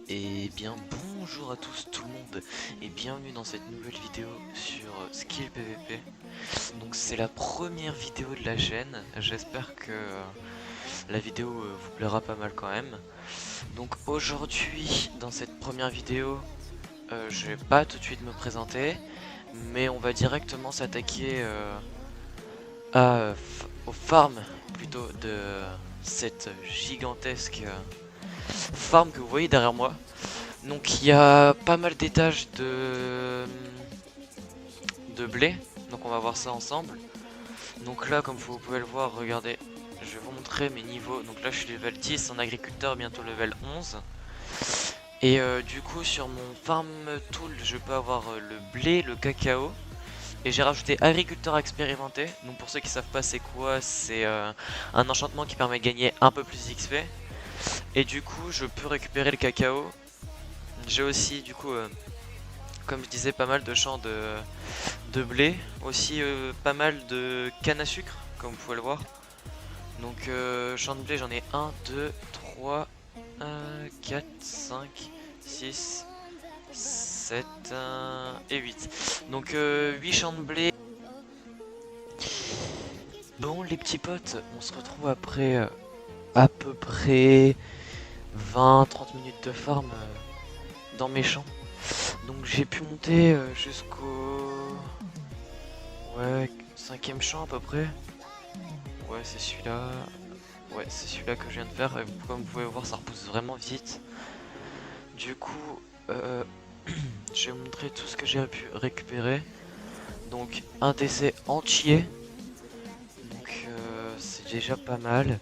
Et bien bonjour à tous tout le monde et bienvenue dans cette nouvelle vidéo sur Skill PVP. Donc c'est la première vidéo de la chaîne, j'espère que la vidéo vous plaira pas mal quand même. Donc aujourd'hui dans cette première vidéo, je vais pas tout de suite me présenter, mais on va directement s'attaquer aux farms plutôt de cette gigantesque farm que vous voyez derrière moi. Donc il y a pas mal d'étages de blé, donc on va voir ça ensemble. Donc là, comme vous pouvez le voir, regardez, je vais vous montrer mes niveaux. Donc là je suis level 10 en agriculteur, bientôt level 11. Et du coup sur mon farm tool je peux avoir le blé, le cacao. Et j'ai rajouté agriculteur expérimenté. Donc pour ceux qui savent pas c'est quoi, c'est un enchantement qui permet de gagner un peu plus d'XP. Et du coup je peux récupérer le cacao. J'ai aussi du coup comme je disais, pas mal de champs de blé, aussi pas mal de canne à sucre, comme vous pouvez le voir. Donc champs de blé, j'en ai 1, 2, 3, 4, 5, 6, 7 et 8. Donc 8 champs de blé. Bon les petits potes, on se retrouve après à peu près 20-30 minutes de farm dans mes champs. Donc j'ai pu monter jusqu'au... Ouais, cinquième champ à peu près. Ouais, c'est celui-là. Ouais, c'est celui-là que je viens de faire. Et comme vous pouvez voir, ça repousse vraiment vite. Du coup, je vais vous montrer tout ce que j'ai pu récupérer. Donc, un décès entier. Donc, c'est déjà pas mal.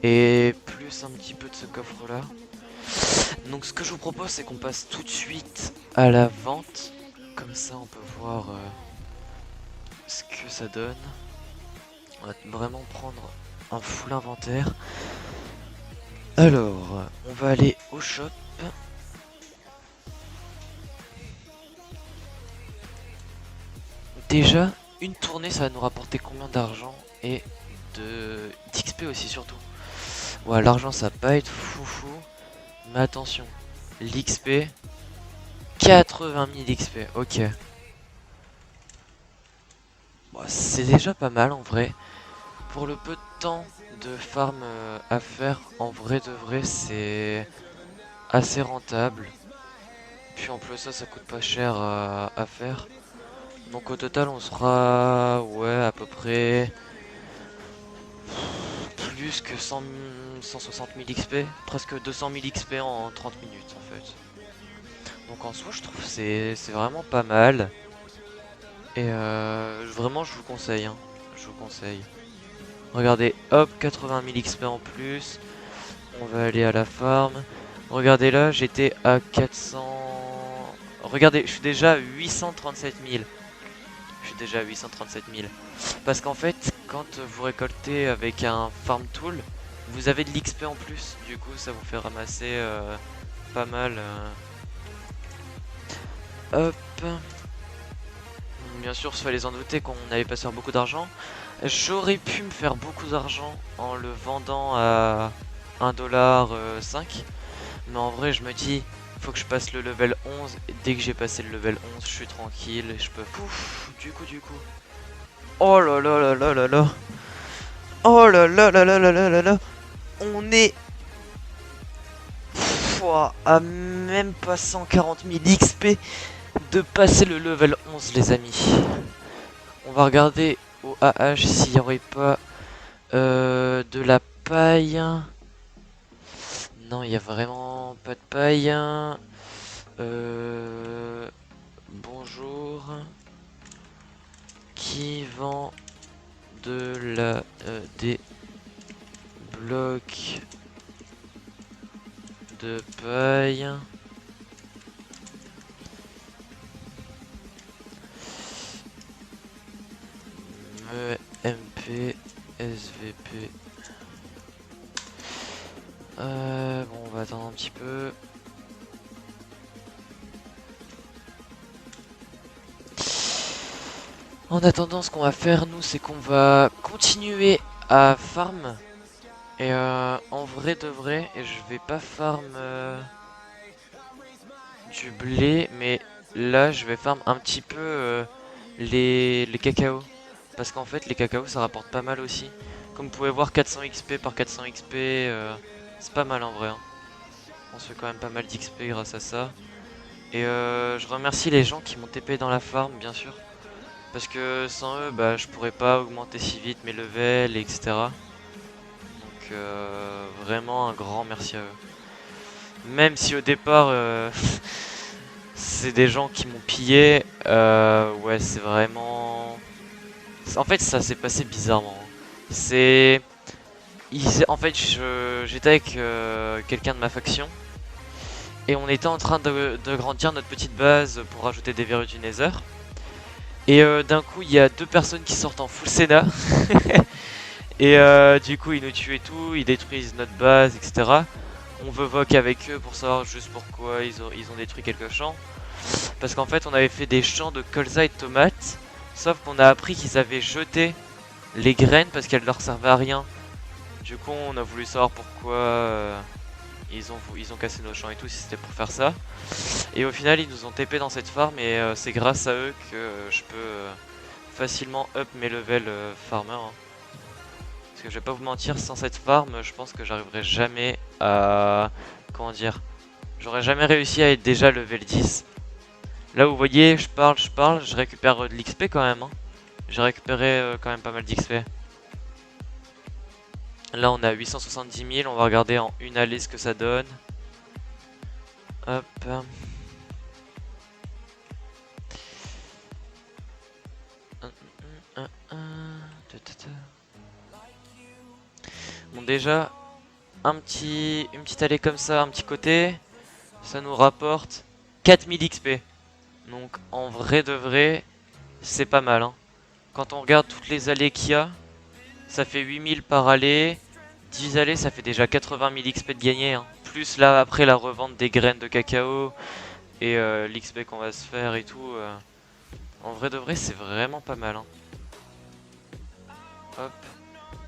Et plus un petit peu de ce coffre-là. Donc, ce que je vous propose, c'est qu'on passe tout de suite à la vente. Comme ça, on peut voir ce que ça donne. On va vraiment prendre un full inventaire. Alors, on va aller au shop. Déjà, une tournée, ça va nous rapporter combien d'argent et d'XP aussi surtout. Ouais, l'argent, ça va pas être foufou. Mais attention, l'XP, 80 000 XP, ok. Bon, c'est déjà pas mal en vrai. Pour le peu de temps de farm à faire, en vrai de vrai, c'est assez rentable. Puis en plus ça coûte pas cher à faire. Donc au total on sera ouais à peu près plus que 160 000 XP, presque 200 000 XP en 30 minutes en fait. Donc en soi je trouve que c'est vraiment pas mal. Et vraiment je vous conseille, hein. Je vous conseille. Regardez, hop, 80 000 XP en plus. On va aller à la farm. Regardez là, j'étais à 400... Regardez, je suis déjà à 837 000. Je suis déjà à 837 000. Parce qu'en fait, quand vous récoltez avec un farm tool, vous avez de l'XP en plus. Du coup, ça vous fait ramasser pas mal. Hop. Bien sûr, il fallait en douter qu'on n'allait pas se faire beaucoup d'argent. J'aurais pu me faire beaucoup d'argent en le vendant à 1,5 $. Mais en vrai, je me dis, faut que je passe le level 11. Et dès que j'ai passé le level 11, je suis tranquille. Je peux... Ouf, du coup. Oh là là là là là là. Oh là là là là là là là là. On est à même pas 140 000 XP de passer le level 11 les amis. On va regarder au AH s'il n'y aurait pas de la paille. Non, il n'y a vraiment pas de paille. Bonjour. Qui vend des blocs de paille? MP, SVP. Bon, on va attendre un petit peu. En attendant, ce qu'on va faire, nous, c'est qu'on va continuer à farm. Et en vrai de vrai, et je vais pas farm... du blé, mais là je vais farm un petit peu les cacao. Parce qu'en fait les cacao ça rapporte pas mal aussi. Comme vous pouvez voir 400 XP par 400 XP, c'est pas mal en vrai. Hein. On se fait quand même pas mal d'XP grâce à ça. Et je remercie les gens qui m'ont TP dans la farm bien sûr. Parce que sans eux bah, je pourrais pas augmenter si vite mes levels etc. Donc vraiment un grand merci à eux. Même si au départ c'est des gens qui m'ont pillé, ouais c'est vraiment... En fait ça s'est passé bizarrement. C'est... En fait j'étais avec quelqu'un de ma faction. Et on était en train de grandir notre petite base pour rajouter des verrues du Nether. Et d'un coup il y a deux personnes qui sortent en full Senna. Et du coup ils nous tuent et tout, ils détruisent notre base etc. On veut voc avec eux pour savoir juste pourquoi ils ont détruit quelques champs. Parce qu'en fait on avait fait des champs de colza et de tomates. Sauf qu'on a appris qu'ils avaient jeté les graines parce qu'elles leur servaient à rien. Du coup on a voulu savoir pourquoi ils ont cassé nos champs et tout, si c'était pour faire ça. Et au final ils nous ont TP dans cette farm et c'est grâce à eux que je peux facilement up mes levels farmer. Hein. Parce que je vais pas vous mentir, sans cette farm je pense que j'arriverai jamais à... Comment dire, j'aurais jamais réussi à être déjà level 10. Là vous voyez, je parle, je récupère de l'XP quand même. Hein. J'ai récupéré quand même pas mal d'XP. Là on a 870 000, on va regarder en une allée ce que ça donne. Hop. Bon déjà, une petite allée comme ça, un petit côté, ça nous rapporte 4000 XP. Donc en vrai de vrai, c'est pas mal. Hein. Quand on regarde toutes les allées qu'il y a, ça fait 8000 par allée. 10 allées, ça fait déjà 80 000 XP de gagné. Hein. Plus là, après la revente des graines de cacao et l'XP qu'on va se faire et tout. En vrai de vrai, c'est vraiment pas mal. Hein. Hop.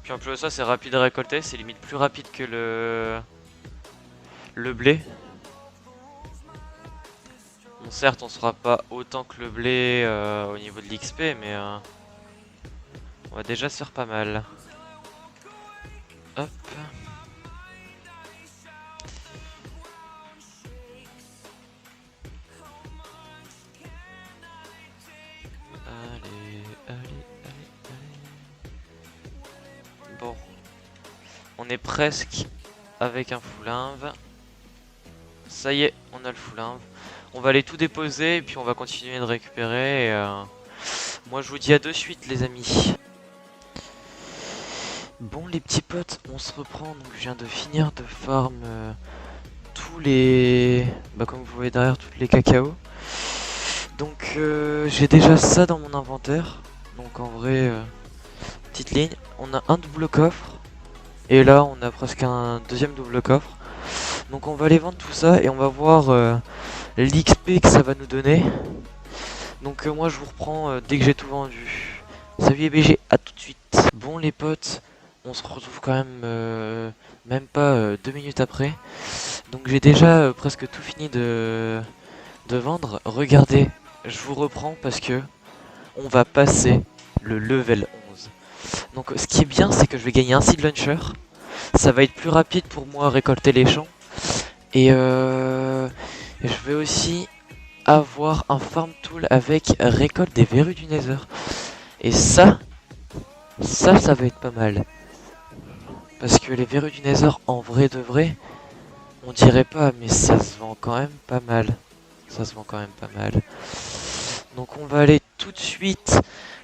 Puis en plus de ça, c'est rapide à récolter. C'est limite plus rapide que le blé. Bon, certes, on sera pas autant que le blé au niveau de l'XP, mais on va déjà se faire pas mal. Hop. Bon. On est presque avec un full inv. Ça y est, on a le full inv. On va aller tout déposer et puis on va continuer de récupérer. Et, moi je vous dis à de suite les amis. Bon les petits potes, on se reprend. Donc je viens de finir de farm tous les... Bah comme vous voyez derrière, tous les cacao. Donc j'ai déjà ça dans mon inventaire. Donc en vrai, petite ligne. On a un double coffre. Et là on a presque un deuxième double coffre. Donc on va aller vendre tout ça et on va voir l'XP que ça va nous donner. Donc moi je vous reprends dès que j'ai tout vendu. Salut les BG, à tout de suite. Bon les potes, on se retrouve quand même pas 2 minutes après. Donc j'ai déjà presque tout fini de vendre. Regardez, je vous reprends parce que on va passer le level 11. Donc ce qui est bien c'est que je vais gagner un seed launcher. Ça va être plus rapide pour moi à récolter les champs. Et je vais aussi avoir un farm tool avec récolte des verrues du Nether. Et ça va être pas mal. Parce que les verrues du Nether, en vrai de vrai, on dirait pas, mais ça se vend quand même pas mal. Ça se vend quand même pas mal. Donc on va aller tout de suite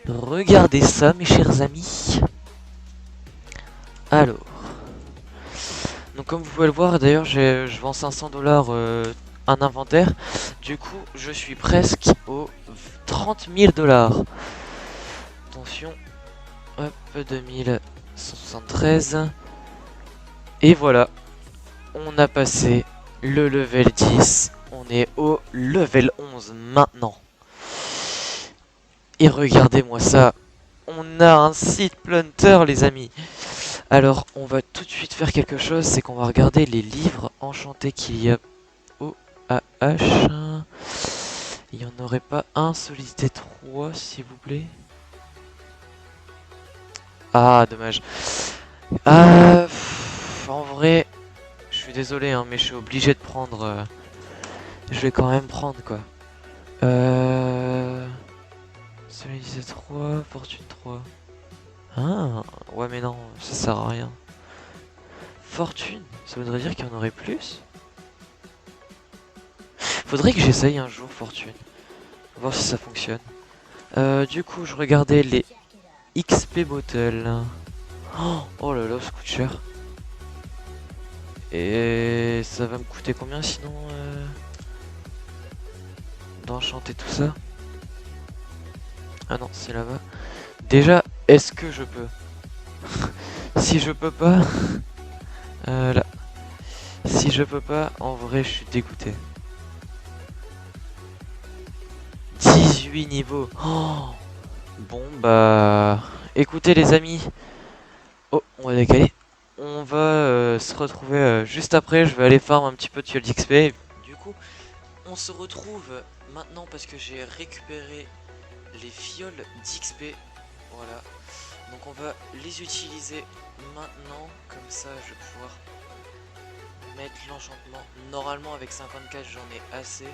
regarder ça, mes chers amis. Alors. Donc comme vous pouvez le voir, d'ailleurs, je vends 500 $ un inventaire. Du coup, je suis presque aux 30 000 $. Attention. Hop, 2173. Et voilà. On a passé le level 10. On est au level 11 maintenant. Et regardez-moi ça. On a un seed planter, les amis. Alors, on va tout de suite faire quelque chose. C'est qu'on va regarder les livres enchantés qu'il y a au AH. Il y en aurait pas un sollicité 3 s'il vous plaît? Ah dommage. En vrai, je suis désolé hein, mais je suis obligé de prendre. Je vais quand même prendre quoi. Sollicité 3, fortune 3. Ah ouais mais non, ça sert à rien. Fortune, ça voudrait dire qu'il y en aurait plus? Faudrait que j'essaye un jour fortune. Voir si ça fonctionne. Du coup, je regardais les XP bottles. Oh là là, ça coûte cher. Et ça va me coûter combien sinon d'enchanter tout ça? Ah non, c'est là-bas. Déjà, est-ce que je peux? Si je peux pas... là. Si je peux pas, en vrai, je suis dégoûté. 18 niveaux. Oh bon, bah... Écoutez les amis. Oh, on va décaler. On va se retrouver juste après. Je vais aller farm un petit peu de fiole d'XP. Du coup, on se retrouve maintenant parce que j'ai récupéré les fioles d'XP. Voilà. Donc on va les utiliser maintenant. Comme ça, je vais pouvoir mettre l'enchantement. Normalement, avec 54, j'en ai assez.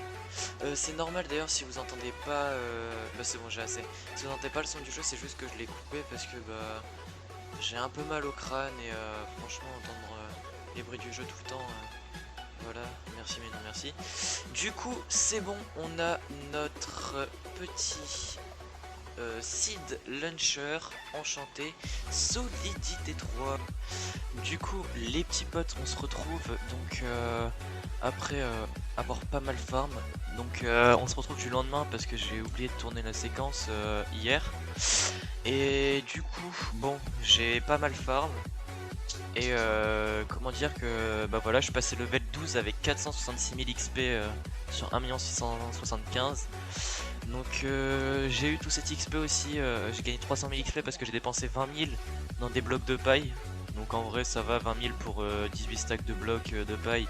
C'est normal d'ailleurs si vous entendez pas... Bah c'est bon, j'ai assez. Si vous n'entendez pas le son du jeu, c'est juste que je l'ai coupé parce que bah... J'ai un peu mal au crâne et franchement entendre les bruits du jeu tout le temps, voilà, merci mais non merci. Du coup c'est bon, on a notre petit Seed Launcher enchanté, Solidité 3. Du coup les petits potes on se retrouve donc après avoir pas mal farm. Donc on se retrouve du lendemain parce que j'ai oublié de tourner la séquence hier. Et du coup, bon, j'ai pas mal farm. Et comment dire que bah voilà, je suis passé level 12 avec 466 000 XP sur 1 675 000. Donc j'ai eu tout cet XP aussi, j'ai gagné 300 000 XP parce que j'ai dépensé 20 000 dans des blocs de paille. Donc en vrai ça va, 20 000 pour 18 stacks de blocs de paille.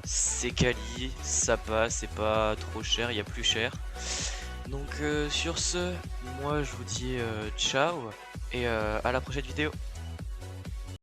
C'est quali, ça passe, c'est pas trop cher, il y a plus cher. Donc sur ce, moi je vous dis ciao et à la prochaine vidéo.